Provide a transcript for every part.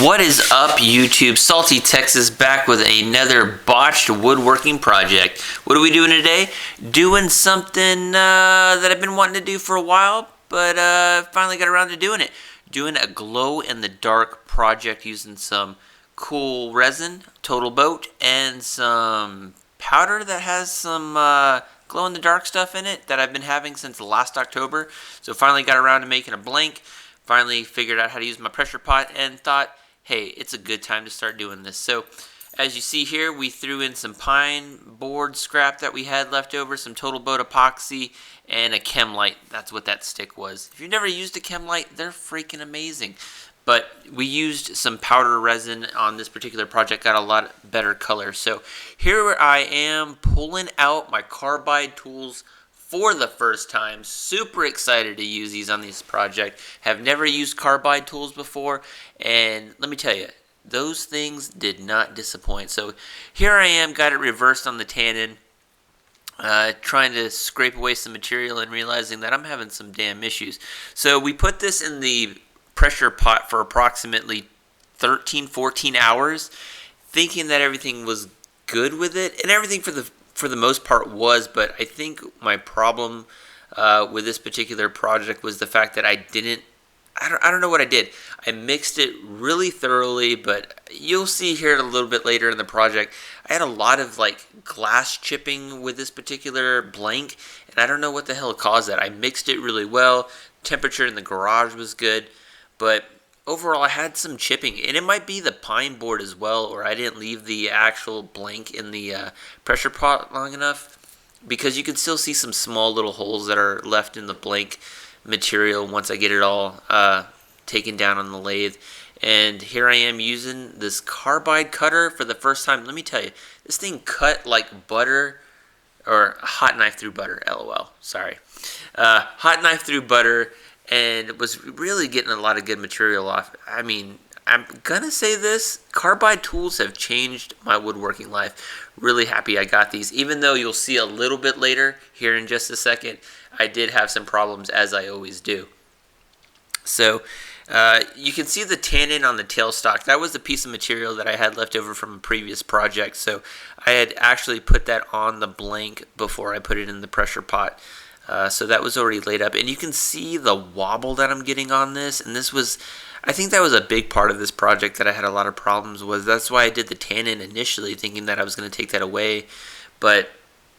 What is up, YouTube? Salty Texas back with another botched woodworking project. What are we doing today? Doing something that I've been wanting to do for a while, but finally got around to doing it. Doing a glow-in-the-dark project using some cool resin, Total Boat, and some powder that has some glow-in-the-dark stuff in it that I've been having since last October. So finally got around to making a blank. Finally figured out how to use my pressure pot and thought, hey, it's a good time to start doing this. So as you see here, we threw in some pine board scrap that we had left over, some Total Boat epoxy, and a chem light. That's what that stick was. If you've never used a chem light, they're freaking amazing. But we used some powder resin on this particular project, got a lot better color. So here I am pulling out my carbide tools for the first time. Super excited to use these on this project. Have never used carbide tools before, and let me tell you, those things did not disappoint. So here I am, got it reversed on the tannin, trying to scrape away some material and realizing that I'm having some damn issues. So we put this in the pressure pot for approximately 13-14 hours, thinking that everything was good with it, and everything for the most part was, but I think my problem with this particular project was the fact that I don't know what I did. I mixed it really thoroughly, but you'll see here a little bit later in the project, I had a lot of like glass chipping with this particular blank, and I don't know what the hell caused that. I mixed it really well. Temperature in the garage was good, but overall I had some chipping, and it might be the pine board as well, or I didn't leave the actual blank in the pressure pot long enough, because you can still see some small little holes that are left in the blank material once I get it all taken down on the lathe. And here I am using this carbide cutter for the first time. Let me tell you, this thing cut like butter, or hot knife through butter, lol, sorry. Hot knife through butter, and was really getting a lot of good material off. I mean, I'm gonna say this, carbide tools have changed my woodworking life. Really happy I got these, even though you'll see a little bit later here in just a second, I did have some problems, as I always do. So you can see the tannin on the tailstock. That was the piece of material that I had left over from a previous project. So I had actually put that on the blank before I put it in the pressure pot. So that was already laid up, and you can see the wobble that I'm getting on this, and I think that was a big part of this project that I had a lot of problems with. That's why I did the tannin initially, thinking that I was going to take that away, but,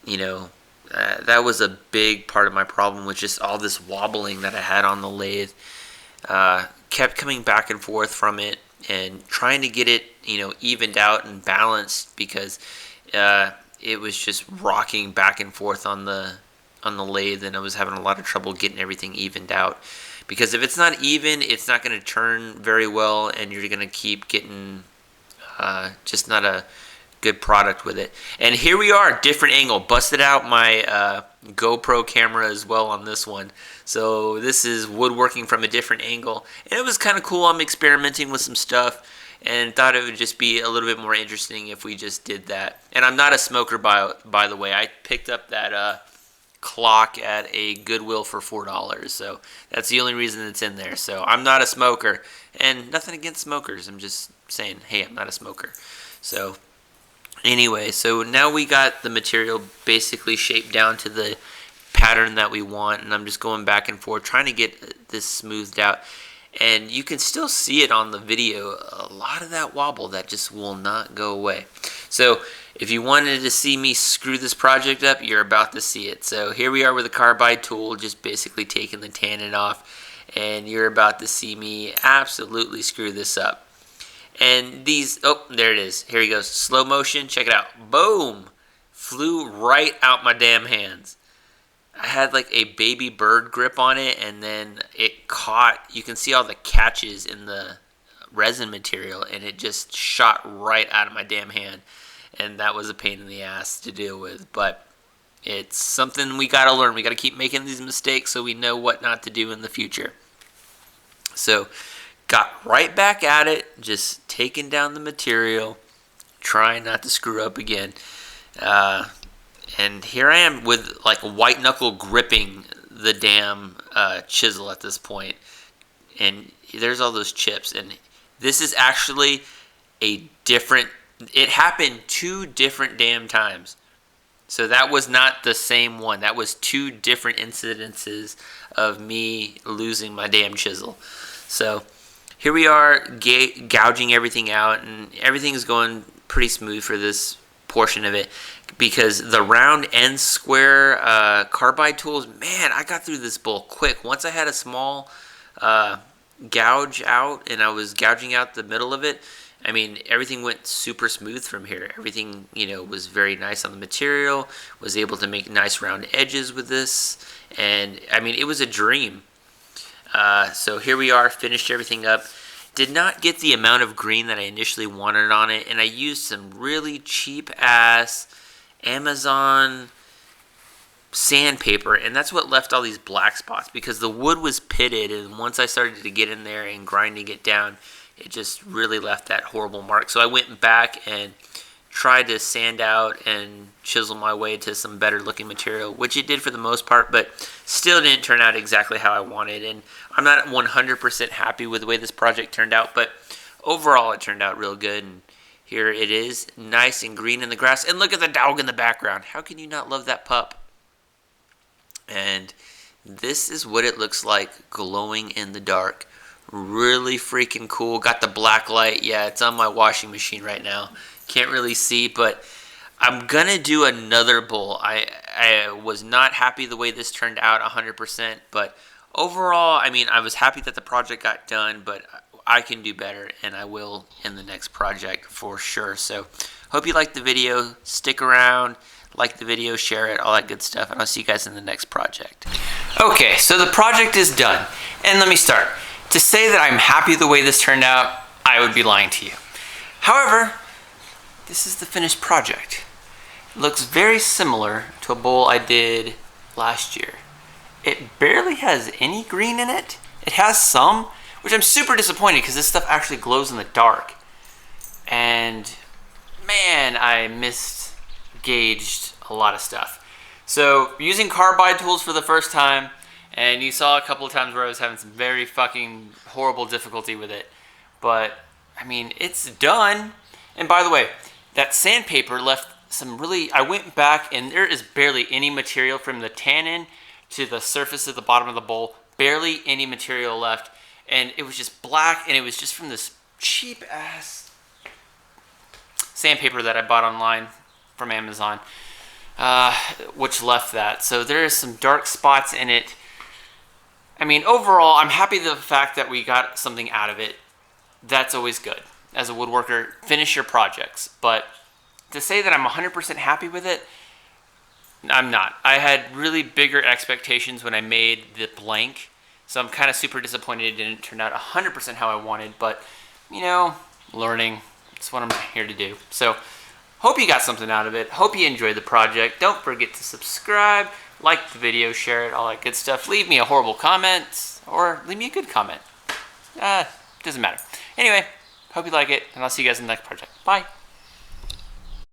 you know, that was a big part of my problem, was just all this wobbling that I had on the lathe. Kept coming back and forth from it, and trying to get it, you know, evened out and balanced, because it was just rocking back and forth on the lathe, and I was having a lot of trouble getting everything evened out, because if it's not even, it's not going to turn very well, and you're going to keep getting just not a good product with it. And here we are, different angle, busted out my GoPro camera as well on this one, so this is woodworking from a different angle, and it was kind of cool. I'm experimenting with some stuff, and thought it would just be a little bit more interesting if we just did that. And I'm not a smoker, by the way. I picked up that clock at a Goodwill for $4, so that's the only reason it's in there. So I'm not a smoker, and nothing against smokers, I'm just saying, hey, I'm not a smoker. So anyway, so now we got the material basically shaped down to the pattern that we want, and I'm just going back and forth trying to get this smoothed out. And you can still see it on the video, a lot of that wobble that just will not go away. So if you wanted to see me screw this project up, you're about to see it. So here we are with a carbide tool, just basically taking the tannin off, and you're about to see me absolutely screw this up. And these, oh, there it is. Here he goes, slow motion, check it out. Boom! Flew right out my damn hands. I had like a baby bird grip on it, and then it caught, you can see all the catches in the resin material, and it just shot right out of my damn hand. And that was a pain in the ass to deal with, but it's something we got to learn. We got to keep making these mistakes so we know what not to do in the future. So got right back at it, just taking down the material, trying not to screw up again. And here I am with like white knuckle gripping the damn chisel at this point. And there's all those chips, and This is actually a different, it happened 2 different damn times. So that was not the same one. That was 2 different incidences of me losing my damn chisel. So here we are gouging everything out, and everything is going pretty smooth for this portion of it, because the round and square carbide tools, man, I got through this bowl quick. Once I had a small gouge out and I was gouging out the middle of it, I mean, everything went super smooth from here. Everything, was very nice on the material, was able to make nice round edges with this, and I mean, it was a dream. So here we are, finished everything up. Did not get the amount of green that I initially wanted on it, and I used some really cheap ass Amazon sandpaper, and that's what left all these black spots, because the wood was pitted, and once I started to get in there and grinding it down, it just really left that horrible mark. So I went back and tried to sand out and chisel my way to some better looking material, which it did for the most part, but still didn't turn out exactly how I wanted. And I'm not 100% happy with the way this project turned out, but overall it turned out real good. And here it is, nice and green in the grass. And look at the dog in the background. How can you not love that pup? And this is what it looks like glowing in the dark. Really freaking cool. Got the black light. Yeah, it's on my washing machine right now. Can't really see, but I'm gonna do another bowl. I was not happy the way this turned out 100%, but overall, I mean, I was happy that the project got done, but I can do better, and I will in the next project for sure. So hope you liked the video. Stick around, like the video, share it, all that good stuff, and I'll see you guys in the next project. Okay, so the project is done, and let me start. To say that I'm happy the way this turned out, I would be lying to you. However, this is the finished project. It looks very similar to a bowl I did last year. It barely has any green in it. It has some, which I'm super disappointed, because this stuff actually glows in the dark. And man, I misgauged a lot of stuff. So using carbide tools for the first time, and you saw a couple of times where I was having some very fucking horrible difficulty with it. But, I mean, it's done. And by the way, that sandpaper left some really... I went back, and there is barely any material from the tannin to the surface of the bottom of the bowl. Barely any material left. And it was just black, and it was just from this cheap-ass sandpaper that I bought online from Amazon, which left that. So there is some dark spots in it. I mean, overall, I'm happy with the fact that we got something out of it. That's always good. As a woodworker, finish your projects. But to say that I'm 100% happy with it, I'm not. I had really bigger expectations when I made the blank. So I'm kind of super disappointed it didn't turn out 100% how I wanted. But, learning. That's what I'm here to do. So, hope you got something out of it. Hope you enjoyed the project. Don't forget to subscribe. Like the video, share it, all that good stuff. Leave me a horrible comment, or leave me a good comment. Doesn't matter. Anyway, hope you like it, and I'll see you guys in the next project. Bye.